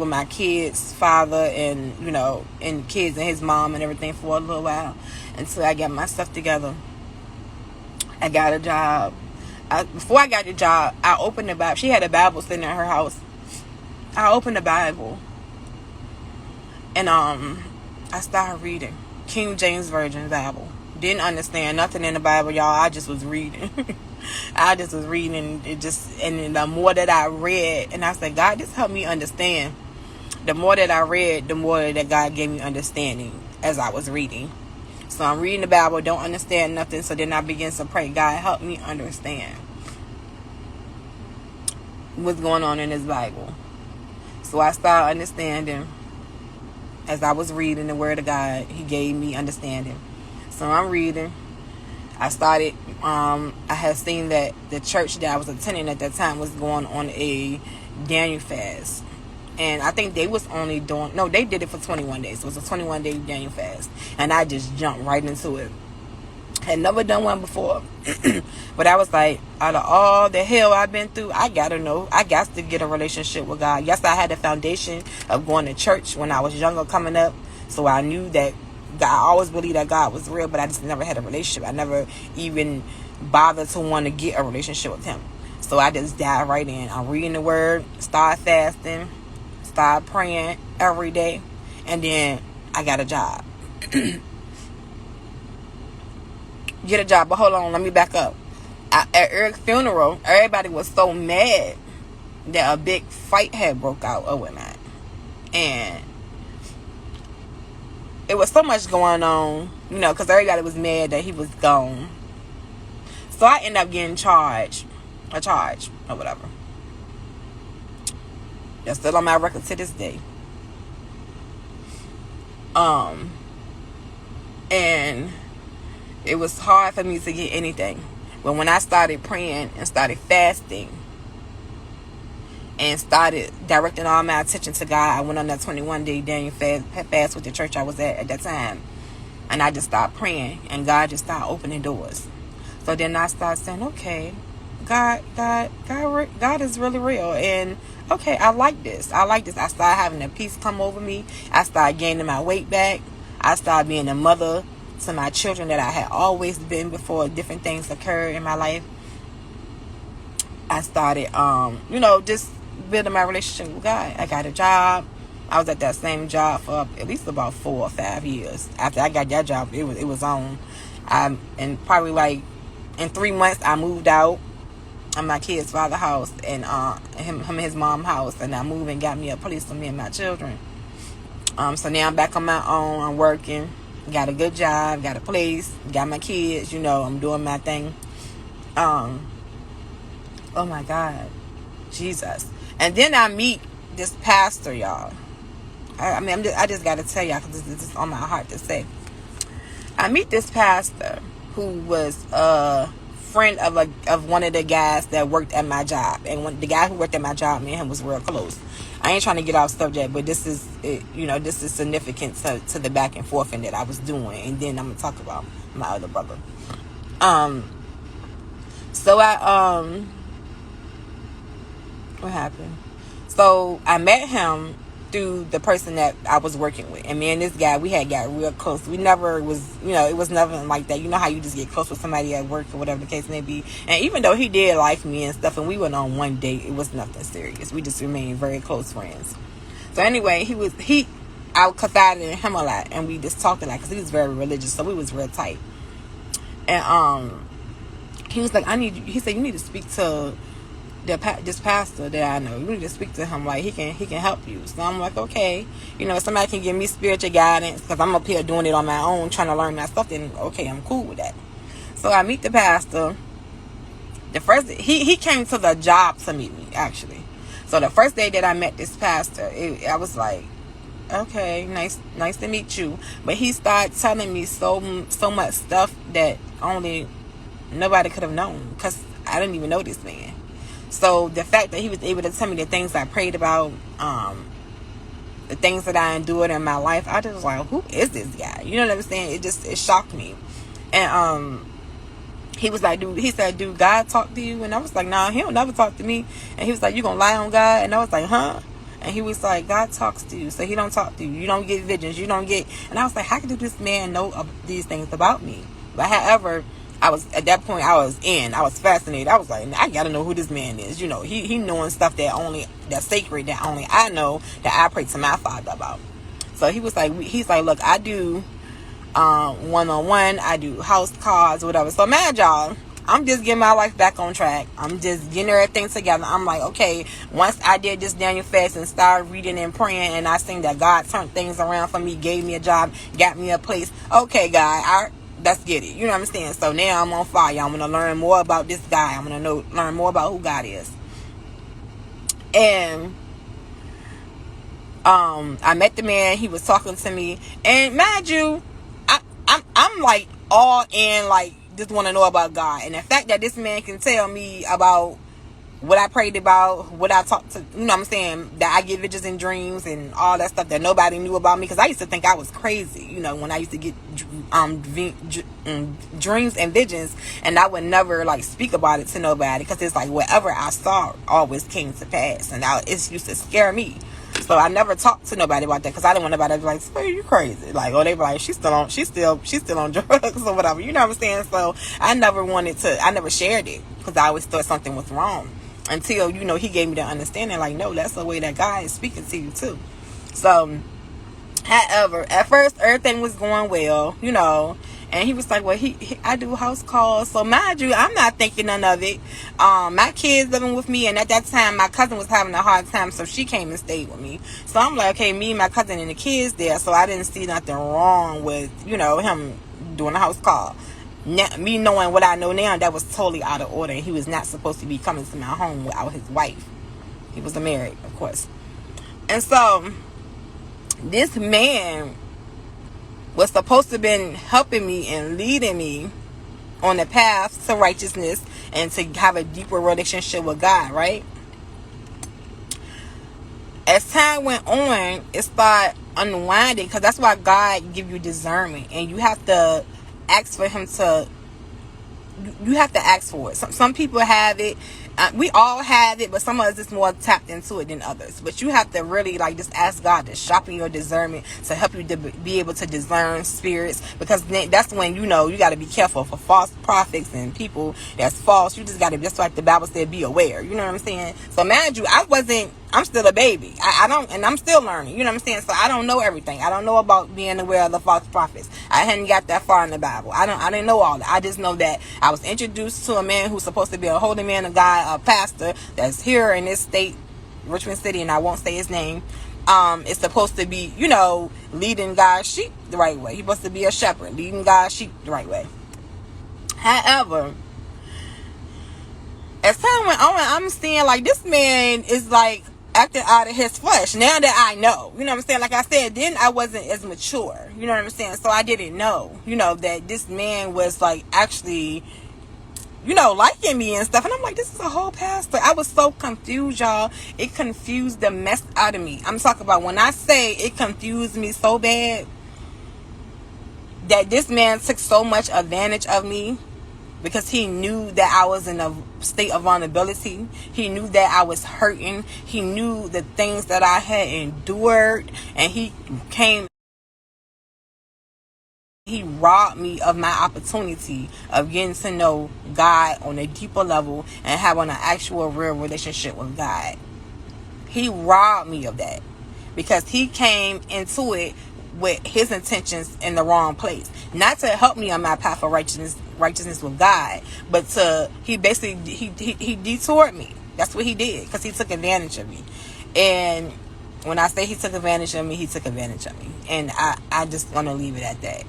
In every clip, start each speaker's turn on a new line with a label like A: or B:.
A: with my kids' father and, you know, and kids and his mom and everything for a little while until I got my stuff together. I got a job. Before I got the job, I opened the Bible. She had a Bible sitting in her house. I opened the Bible and I started reading King James Version Bible. Didn't understand nothing in the Bible, y'all. I just was reading. I just was reading it and the more that I read, and I said, God, just help me understand. The more that I read, the more that God gave me understanding as I was reading. So I'm reading the Bible, don't understand nothing. So then I begin to pray, God, help me understand what's going on in this Bible. So I started understanding as I was reading the Word of God. He gave me understanding. So I'm reading. I started, I had seen that the church that I was attending at that time was going on a Daniel fast. And I think they was only doing, no, they did it for 21 days. It was a 21-day Daniel fast. And I just jumped right into it. Had never done one before. But I was like, out of all the hell I've been through, I gotta know. I got to get a relationship with God. Yes, I had the foundation of going to church when I was younger coming up. So I knew that God, I always believed that God was real, but I just never had a relationship. I never even bothered to want to get a relationship with him. So I just dived right in. I'm reading the Word, start fasting, start praying every day, and then I got a job. Get a job. But hold on, let me back up. At Eric's funeral, everybody was so mad that a big fight had broke out or whatnot. And it was so much going on, you know, because everybody was mad that he was gone. So I ended up getting a charge or whatever. That's still on my record to this day. And it was hard for me to get anything. But when I started praying and started fasting and started directing all my attention to God, I went on that 21-day Daniel fast with the church I was at that time. And I just started praying, and God just started opening doors. So then I started saying, okay, God is really real. And okay, I like this. I started having a peace come over me. I started gaining my weight back. I started being a mother to my children that I had always been before different things occurred in my life. I started, just building my relationship with God. I got a job. I was at that same job for at least about 4 or 5 years. After I got that job, it was on. And probably like in 3 months, I moved out of my kid's father's house and him and his mom's house, and I moved and got me a place for me and my children. So now I'm back on my own. I'm working. Got a good job, got a place, got my kids, I'm doing my thing. Oh my God, Jesus. And then I meet this pastor, y'all. I just got to tell y'all, because this is on my heart to say. I meet this pastor who was a friend of one of the guys that worked at my job. And the guy who worked at my job, me and him was real close. I ain't trying to get off subject, but this is significant to the back and forth that I was doing. And then I'm going to talk about my other brother. So what happened? So I met him through the person that I was working with. And me and this guy, we had got real close. We never was, it was nothing like that. You know how you just get close with somebody at work or whatever the case may be. And even though he did like me and stuff, and we went on one date, it was nothing serious. We just remained very close friends. So anyway, I confided in him a lot, and we just talked a lot because he was very religious, so we was real tight. And he was like, he said, you need to speak to this pastor that I know. You need to speak to him, like he can help you. So I'm like, okay, if somebody can give me spiritual guidance, because I'm up here doing it on my own, trying to learn my stuff, then okay, I'm cool with that. So I meet the pastor. He came to the job to meet me, actually. So the first day that I met this pastor, I was like, okay, nice to meet you. But he started telling me so much stuff that only nobody could have known, because I didn't even know this man. So the fact that he was able to tell me the things I prayed about, the things that I endured in my life, I just was like, who is this guy? You know what I'm saying? It shocked me. And he was like, he said, do God talk to you? And I was like, nah, he don't never talk to me. And he was like, you gonna lie on God? And I was like, huh? And he was like, God talks to you, so he don't talk to you. You don't get visions. You don't get... And I was like, how could this man know these things about me? But however, I was, at that point, I was fascinated. I was like, I gotta know who this man is. You know, he knowing stuff that's sacred, that only I know, that I pray to my Father about. So he's like, look, I do one-on-one, I do house calls, whatever. So man, y'all, I'm just getting my life back on track. I'm just getting everything together. I'm like, okay, once I did this Daniel fast and started reading and praying, and I seen that God turned things around for me, gave me a job, got me a place. Okay, God, let's get it. You know what I'm saying? So now I'm on fire. I'm gonna learn more about this guy. I'm gonna learn more about who God is. And I met the man. He was talking to me, and mind you, I'm like all in, like, just want to know about God. And the fact that this man can tell me about what I prayed about, what I talked to, you know what I'm saying, that I get visions and dreams and all that stuff that nobody knew about me, because I used to think I was crazy, you know, when I used to get dreams and visions, and I would never like speak about it to nobody, because it's like whatever I saw always came to pass, and it used to scare me. So I never talked to nobody about that, because I didn't want nobody to be like, "Hey, you crazy?" Like, or they be like, she's still on drugs or whatever. You know what I'm saying? So I never shared it, because I always thought something was wrong, until, you know, he gave me the understanding, like, no, that's the way that God is speaking to you too. So, however, at first everything was going well, you know. And he was like, well, I do house calls. So mind you, I'm not thinking none of it. My kids living with me, and at that time, my cousin was having a hard time, so she came and stayed with me. So I'm like, okay, me, my cousin, and the kids there. So I didn't see nothing wrong with, you know, him doing a house call. Now, me knowing what I know now, that was totally out of order. He was not supposed to be coming to my home without his wife. He was married, of course. And so this man was supposed to have been helping me and leading me on the path to righteousness and to have a deeper relationship with God, right? As time went on, it started unwinding, because that's why God give you discernment, and you have to ask for him to, you have to ask for it. Some people have it. We all have it, but some of us is more tapped into it than others. But you have to really, like, just ask God to sharpen your discernment, to help you to be able to discern spirits, because that's when, you know, you got to be careful for false prophets and people that's false. You just got to, just like the Bible said, be aware. You know what I'm saying? So mind you, I'm still a baby. And I'm still learning. You know what I'm saying? So I don't know everything. I don't know about being aware of the false prophets. I hadn't got that far in the Bible. I didn't know all that. I just know that I was introduced to a man who's supposed to be a holy man of God, a pastor that's here in this state, Richmond City, and I won't say his name. Is supposed to be, you know, leading God's sheep the right way. He's supposed to be a shepherd, leading God's sheep the right way. However, as time went on, I'm seeing like this man is like acting out of his flesh. Now that I know, you know what I'm saying? Like I said, then I wasn't as mature, you know what I'm saying? So I didn't know, you know, that this man was like actually, you know, liking me and stuff. And I'm like, this is a whole pastor. I was so confused, y'all. It confused the mess out of me. I'm talking about, when I say it confused me so bad, that this man took so much advantage of me, because he knew that I was in a state of vulnerability. He knew that I was hurting. He knew the things that I had endured. And he robbed me of my opportunity of getting to know God on a deeper level and having an actual real relationship with God. He robbed me of that, because he came into it with his intentions in the wrong place. Not to help me on my path of righteousness with God, but he detoured me. That's what he did, because he took advantage of me. And when I say he took advantage of me, he took advantage of me. And I just want to leave it at that.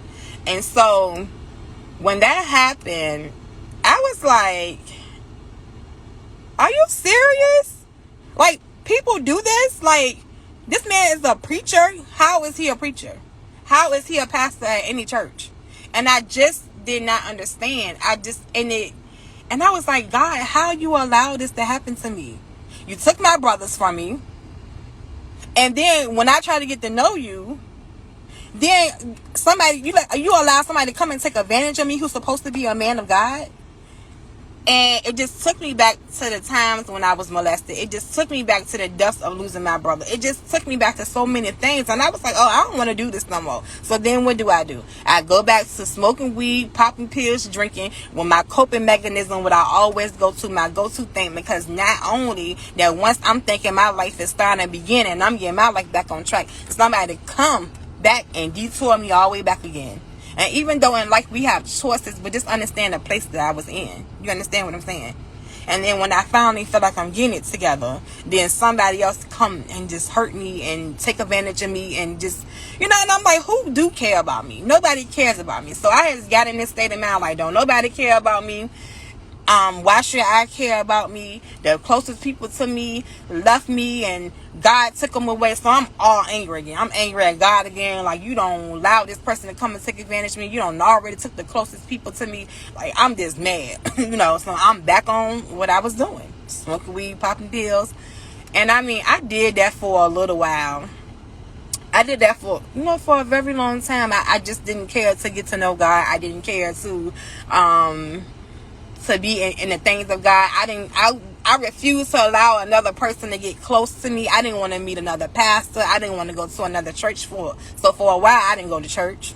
A: And so when that happened, I was like, are you serious? Like, people do this? Like, this man is a preacher. How is he a preacher? How is he a pastor at any church? And I just did not understand. And I was like, God, how you allow this to happen to me? You took my brothers from me. And then when I try to get to know you, then you allow somebody to come and take advantage of me who's supposed to be a man of God. And it just took me back to the times when I was molested. It just took me back to the depths of losing my brother. It just took me back to so many things. And I was like, oh, I don't want to do this no more. So then what do? I go back to smoking weed, popping pills, drinking, with my coping mechanism, what I always go to, my go-to thing. Because not only that, once I'm thinking my life is starting to begin and I'm getting my life back on track, somebody come back and detour me all the way back again. And even though in life we have choices, but just understand the place that I was in. You understand what I'm saying? And then when I finally feel like I'm getting it together, then somebody else come and just hurt me and take advantage of me and just, and I'm like, who do care about me? Nobody cares about me. So I just got in this state of mind like, don't nobody care about me. Why should I care about me? The closest people to me left me and God took them away. So I'm all angry again. I'm angry at God again. Like, you don't allow this person to come and take advantage of me. You don't already took the closest people to me. Like, I'm just mad. So I'm back on what I was doing. Smoking weed, popping pills. And I mean, I did that for a little while. I did that for a very long time. I just didn't care to get to know God. I didn't care to be in the things of God. I refused to allow another person to get close to me. I didn't want to meet another pastor. I didn't want to go to another church so for a while I didn't go to church.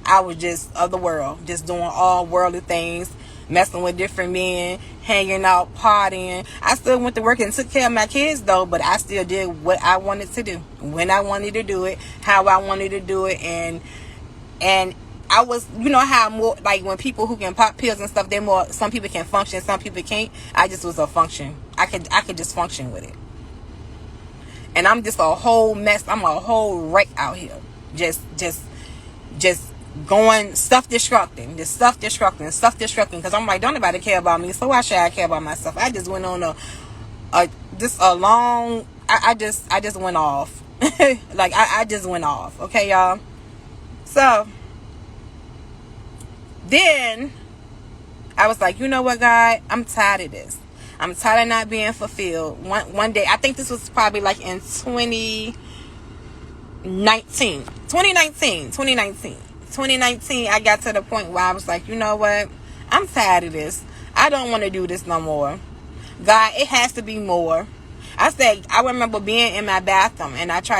A: I was just of the world, just doing all worldly things, messing with different men, hanging out, partying. I still went to work and took care of my kids though, but I still did what I wanted to do, when I wanted to do it, how I wanted to do it, and I was, how more, like when people who can pop pills and stuff, some people can function, some people can't. I just was a function. I could just function with it. And I'm just a whole mess. I'm a whole wreck out here. Just going self-destructing. Because I'm like, don't nobody care about me. So why should I care about myself? I just went on I just went off. Like, I just went off. Okay, y'all? So then I was like, you know what, God? I'm tired of this. I'm tired of not being fulfilled. One day, I think this was probably like in 2019, I got to the point where I was like, you know what? I'm tired of this. I don't want to do this no more. God, it has to be more. I remember being in my bathroom and I tried to